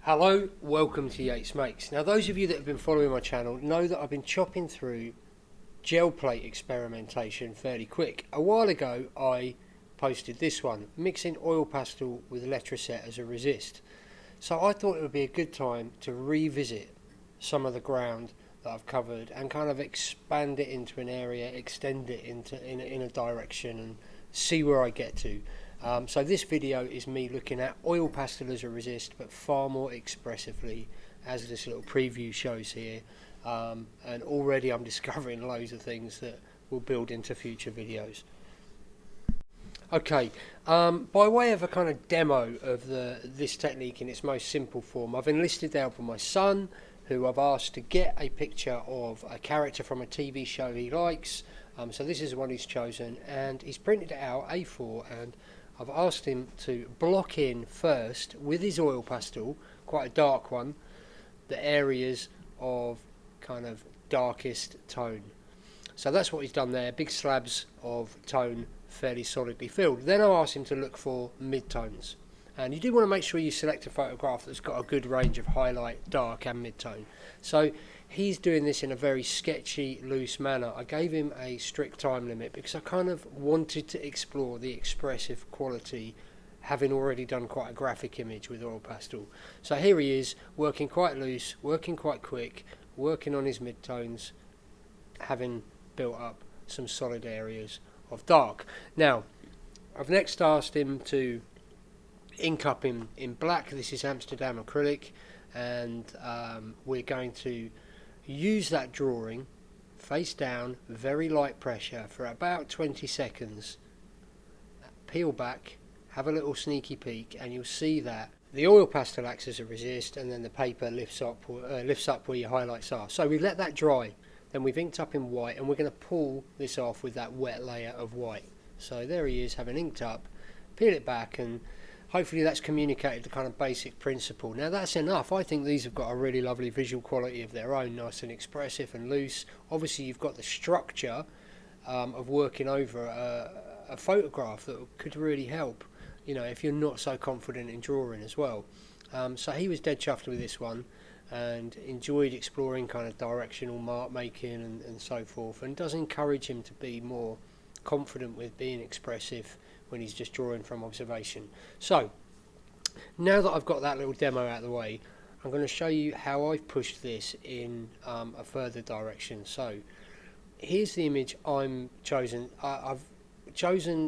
Hello, welcome to Yates Makes. Now those of you that have been following my channel know that I've been chopping through gel plate experimentation fairly quick. A while ago I posted this one, mixing oil pastel with letraset as a resist. So I thought it would be a good time to revisit some of the ground that I've covered and kind of expand it into an area, extend it in a direction and see where I get to. So this video is me looking at oil pastel as a resist, but far more expressively, as this little preview shows here. And already I'm discovering loads of things that will build into future videos. Okay, by way of a kind of demo of this technique in its most simple form, I've enlisted the help of my son, who I've asked to get a picture of a character from a TV show he likes. So this is the one he's chosen, and he's printed it out A4, and I've asked him to block in first with his oil pastel, quite a dark one, the areas of kind of darkest tone. So that's what he's done there, big slabs of tone fairly solidly filled. Then I asked him to look for mid-tones. And you do want to make sure you select a photograph that's got a good range of highlight, dark and mid-tone. So he's doing this in a very sketchy, loose manner. I gave him a strict time limit because I kind of wanted to explore the expressive quality, having already done quite a graphic image with oil pastel. So here he is, working quite loose, working quite quick, working on his mid-tones, having built up some solid areas of dark. Now, I've next asked him to ink up in black. This is Amsterdam acrylic, and we're going to use that drawing face down, very light pressure for about 20 seconds, peel back, have a little sneaky peek, and you'll see that the oil pastel acts as a resist, and then the paper lifts up where your highlights are. So we let that dry, then we've inked up in white, and we're going to pull this off with that wet layer of white. So there he is, having inked up, peel it back, and hopefully that's communicated the kind of basic principle. Now that's enough. I think these have got a really lovely visual quality of their own, nice and expressive and loose. Obviously you've got the structure of working over a photograph that could really help, you know, if you're not so confident in drawing as well. So he was dead chuffed with this one and enjoyed exploring kind of directional mark making and so forth, and does encourage him to be more confident with being expressive when he's just drawing from observation. So now that I've got that little demo out of the way, I'm going to show you how I've pushed this in a further direction. So here's the image I've chosen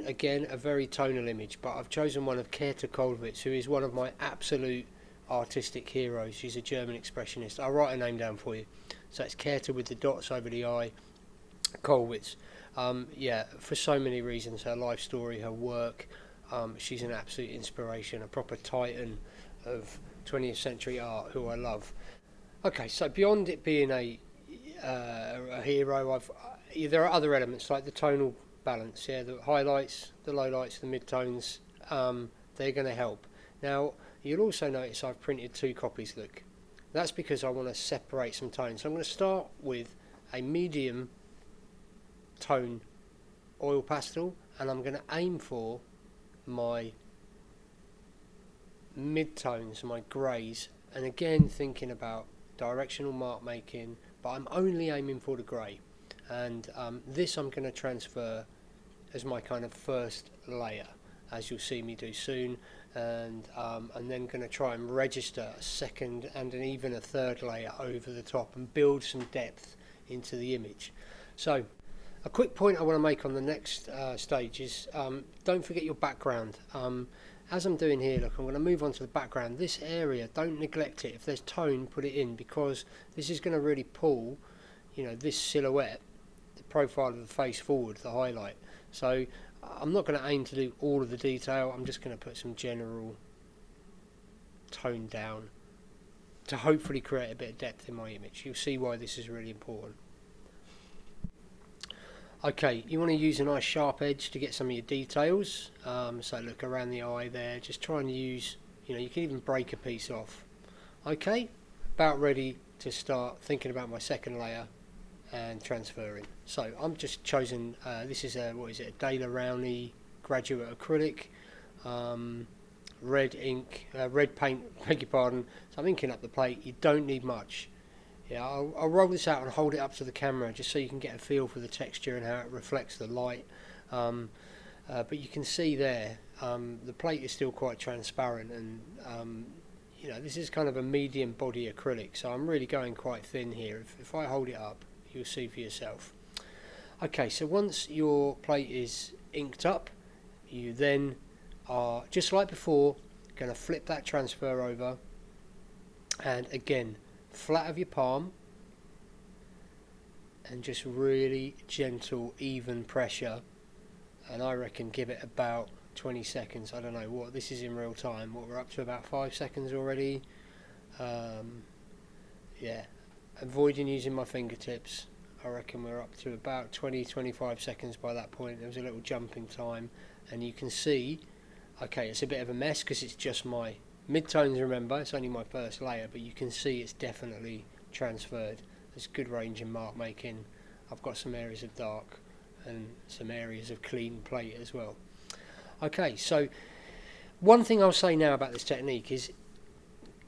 again a very tonal image, but I've chosen one of Käthe Kollwitz, who is one of my absolute artistic heroes. She's a German expressionist. I'll write her name down for you. So it's Käthe with the dots over the eye, Kollwitz. Yeah, for so many reasons, her life story, her work, she's an absolute inspiration, a proper titan of 20th century art who I love. Okay, so beyond it being a hero, there are other elements like the tonal balance, yeah, the highlights, the lowlights, the mid-tones, they're going to help. Now, you'll also notice I've printed two copies, look. That's because I want to separate some tones. So I'm going to start with a medium tone oil pastel, and I'm going to aim for my mid-tones, my greys, and again thinking about directional mark making, but I'm only aiming for the grey, and this I'm going to transfer as my kind of first layer, as you'll see me do soon, and then going to try and register a second and even a third layer over the top and build some depth into the image. So a quick point I want to make on the next stage is don't forget your background. As I'm doing here, look, I'm going to move on to the background. This area, don't neglect it. If there's tone, put it in, because this is going to really pull, you know, this silhouette, the profile of the face forward, the highlight. So I'm not going to aim to do all of the detail. I'm just going to put some general tone down to hopefully create a bit of depth in my image. You'll see why this is really important. Okay, you want to use a nice sharp edge to get some of your details. So look around the eye there, just try and use, you know, you can even break a piece off. Okay, about ready to start thinking about my second layer and transferring. So I'm just chosen, this is a, what is it, a Daler Rowney graduate acrylic, red ink, red paint, beg your pardon. So I'm inking up the plate. You don't need much. Yeah, I'll roll this out and hold it up to the camera just so you can get a feel for the texture and how it reflects the light. But you can see there, the plate is still quite transparent, and you know, this is kind of a medium body acrylic, so I'm really going quite thin here. If I hold it up, you'll see for yourself. Okay, so once your plate is inked up, you then are, just like before, going to flip that transfer over, and again, flat of your palm, and just really gentle, even pressure. And I reckon give it about 20 seconds. I don't know what this is in real time. What, we're up to about 5 seconds already. Yeah, avoiding using my fingertips. I reckon we're up to about 20-25 seconds by that point. There was a little jumping time, and you can see, okay, it's a bit of a mess because it's just my midtones, remember, it's only my first layer, but you can see it's definitely transferred. There's good range in mark making. I've got some areas of dark and some areas of clean plate as well. Okay, so one thing I'll say now about this technique is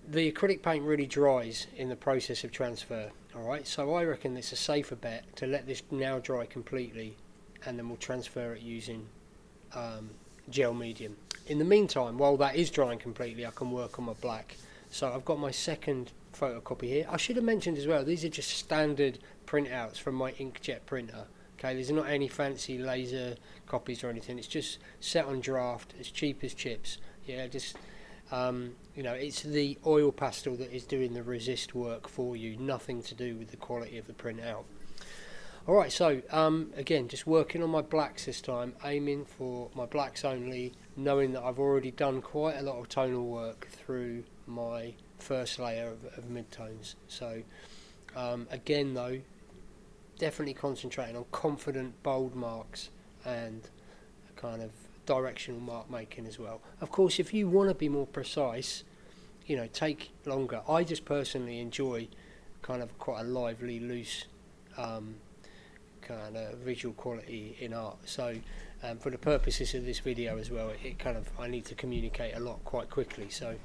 the acrylic paint really dries in the process of transfer. Alright, so I reckon it's a safer bet to let this now dry completely, and then we'll transfer it using gel medium. In the meantime, while that is drying completely, I can work on my black. So I've got my second photocopy here. I should have mentioned as well, these are just standard printouts from my inkjet printer. Okay, there's not any fancy laser copies or anything. It's just set on draft, as cheap as chips. Yeah, just you know, it's the oil pastel that is doing the resist work for you. Nothing to do with the quality of the printout. Alright, so again, just working on my blacks this time, aiming for my blacks only, knowing that I've already done quite a lot of tonal work through my first layer of midtones. So again though, definitely concentrating on confident bold marks and a kind of directional mark making as well. Of course, if you want to be more precise, you know, take longer. I just personally enjoy kind of quite a lively, loose kind of visual quality in art. So for the purposes of this video as well, it kind of, I need to communicate a lot quite quickly. So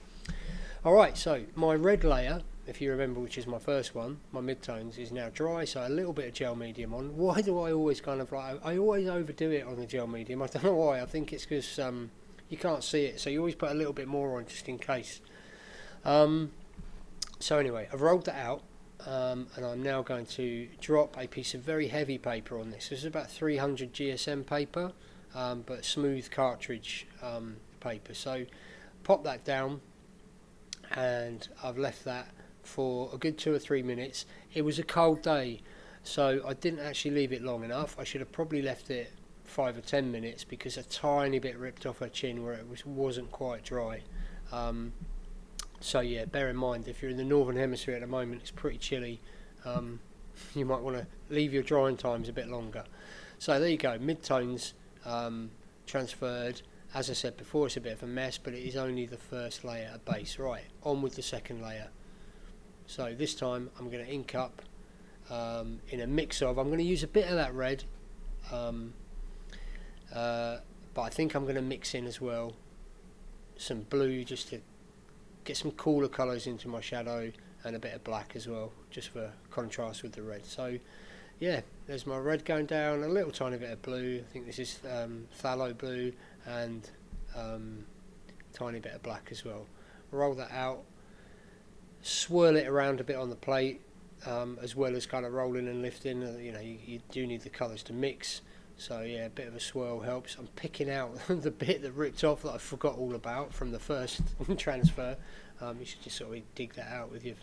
alright, so my red layer, if you remember, which is my first one, my midtones, is now dry, so a little bit of gel medium on. Why do I always kind of like, I always overdo it on the gel medium? I don't know why. I think it's because you can't see it, so you always put a little bit more on just in case. So anyway, I've rolled that out, and I'm now going to drop a piece of very heavy paper on this. This is about 300 GSM paper, but smooth cartridge paper. So pop that down, and I've left that for a good 2 or 3 minutes. It was a cold day, so I didn't actually leave it long enough. I should have probably left it 5 or 10 minutes because a tiny bit ripped off her chin where it wasn't quite dry. So yeah, bear in mind, if you're in the northern hemisphere at the moment, it's pretty chilly. You might want to leave your drying times a bit longer. So there you go, midtones transferred. As I said before, it's a bit of a mess, but it is only the first layer of base. Right, on with the second layer. So this time I'm going to ink up in a mix of, I'm going to use a bit of that red, but I think I'm going to mix in as well some blue just to get some cooler colours into my shadow, and a bit of black as well, just for contrast with the red. So yeah, there's my red going down, a little tiny bit of blue, I think this is phthalo blue, and tiny bit of black as well. Roll that out, swirl it around a bit on the plate, as well as kind of rolling and lifting. You know, you do need the colours to mix, so yeah, a bit of a swirl helps. I'm picking out the bit that ripped off that I forgot all about from the first transfer. You should just sort of dig that out with your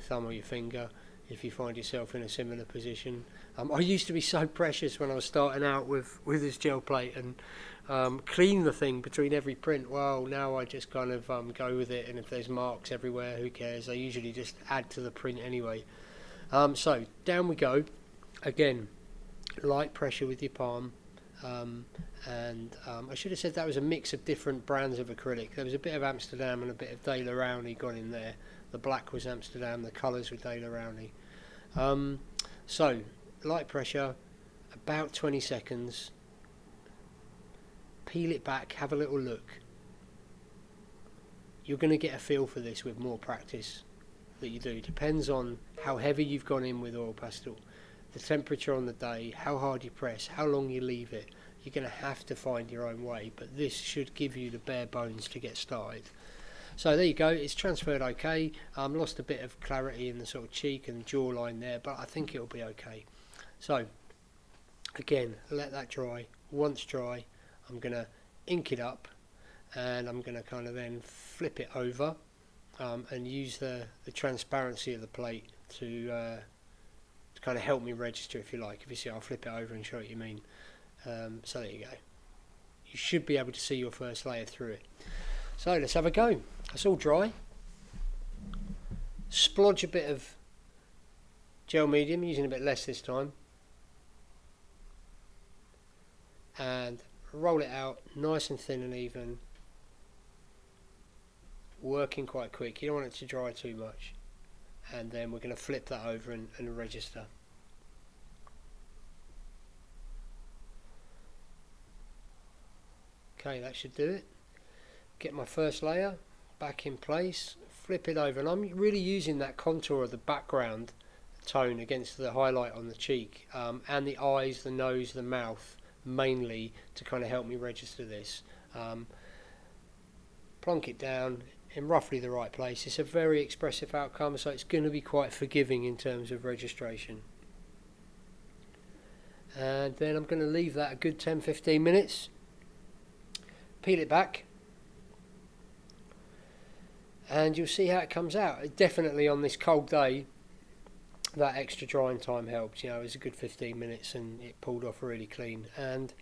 thumb or your finger if you find yourself in a similar position. I used to be so precious when I was starting out with this gel plate and clean the thing between every print. Well, now I just kind of go with it, and if there's marks everywhere, who cares? I usually just add to the print anyway. So down we go. Again, light pressure with your palm, and I should have said that was a mix of different brands of acrylic. There was a bit of Amsterdam and a bit of De La Rowney gone in there. The black was Amsterdam, the colours were De La Rowney. So light pressure, about 20 seconds. Peel it back, have a little look. you're going to get a feel for this with more practice that you do. It depends on how heavy you've gone in with oil pastel, the temperature on the day, how hard you press, how long you leave it. You're going to have to find your own way, but this should give you the bare bones to get started. So there you go, it's transferred okay. Lost a bit of clarity in the sort of cheek and jawline there, but I think it'll be okay. So again, let that dry. Once dry, I'm going to ink it up, and I'm going to kind of then flip it over and use the transparency of the plate to kind of help me register, if you like. If you see, I'll flip it over and show what you mean. So there you go. You should be able to see your first layer through it. So let's have a go. It's all dry. Splodge a bit of gel medium, using a bit less this time, and roll it out nice and thin and even, working quite quick. You don't want it to dry too much. And then we're going to flip that over and register. Okay, that should do it. Get my first layer back in place, flip it over, and I'm really using that contour of the background tone against the highlight on the cheek, and the eyes, the nose, the mouth mainly, to kind of help me register this. Plonk it down in roughly the right place. It's a very expressive outcome, so it's going to be quite forgiving in terms of registration. And then I'm going to leave that a good 10-15 minutes, peel it back, and you'll see how it comes out. Definitely on this cold day, that extra drying time helped. You know, it was a good 15 minutes and it pulled off really clean. And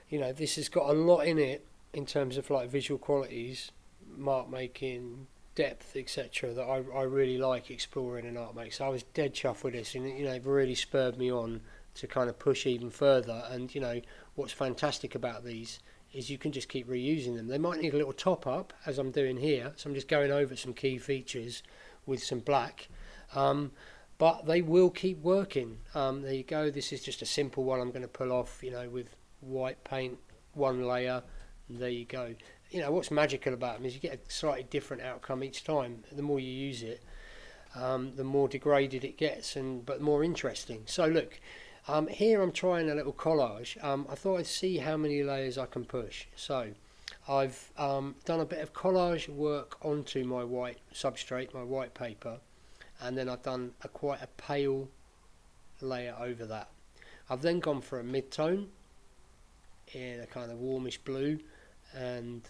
you know, this has got a lot in it in terms of like visual qualities, mark making, depth, etc., that I really like exploring in art make. So I was dead chuffed with this, and you know, it really spurred me on to kind of push even further. And you know, what's fantastic about these is you can just keep reusing them. They might need a little top up, as I'm doing here, so I'm just going over some key features with some black, but they will keep working. There you go. This is just a simple one I'm going to pull off, you know, with white paint, one layer, and there you go. You know, what's magical about them is you get a slightly different outcome each time. The more you use it, the more degraded it gets, but more interesting. So look, here I'm trying a little collage. I thought I'd see how many layers I can push. So I've done a bit of collage work onto my white substrate, my white paper, and then I've done quite a pale layer over that. I've then gone for a mid-tone in a kind of warmish blue, and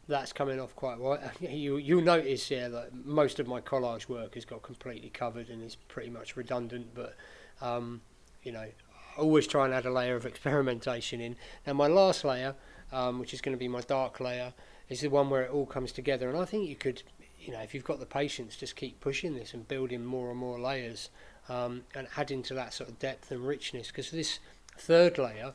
that's coming off quite well. You'll notice here that most of my collage work has got completely covered and is pretty much redundant, but you know, I always try and add a layer of experimentation in. Now my last layer, which is going to be my dark layer, is the one where it all comes together, and I think you could, you know, if you've got the patience, just keep pushing this and building more and more layers, and adding to that sort of depth and richness, because this third layer,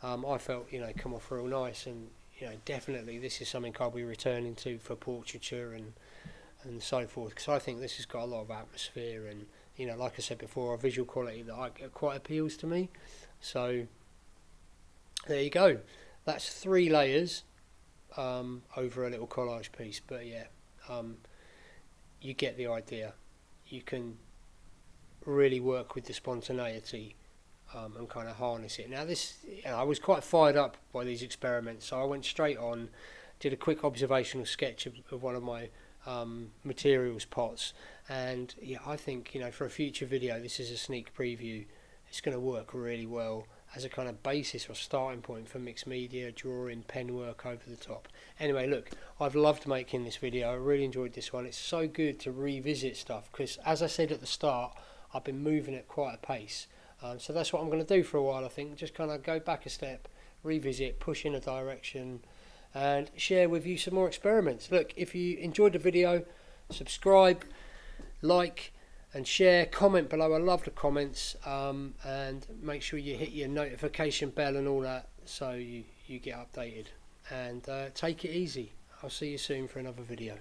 I felt, you know, come off real nice. And you know, definitely this is something I'll be returning to for portraiture and so forth, because I think this has got a lot of atmosphere, and you know, like I said before, a visual quality that quite appeals to me. So there you go. That's 3 layers over a little collage piece, but yeah, you get the idea. You can really work with the spontaneity and kind of harness it. Now this, you know, I was quite fired up by these experiments, so I went straight on, did a quick observational sketch of one of my materials pots, and yeah, I think, you know, for a future video, this is a sneak preview. It's going to work really well as a kind of basis or starting point for mixed media, drawing, pen work over the top. Anyway, look, I've loved making this video. I really enjoyed this one. It's so good to revisit stuff, because as I said at the start, I've been moving at quite a pace. So that's what I'm going to do for a while, I think. Just kind of go back a step, revisit, push in a direction, and share with you some more experiments. Look, if you enjoyed the video, subscribe, like and share, comment below. I love the comments, and make sure you hit your notification bell and all that, so you get updated. And take it easy. I'll see you soon for another video.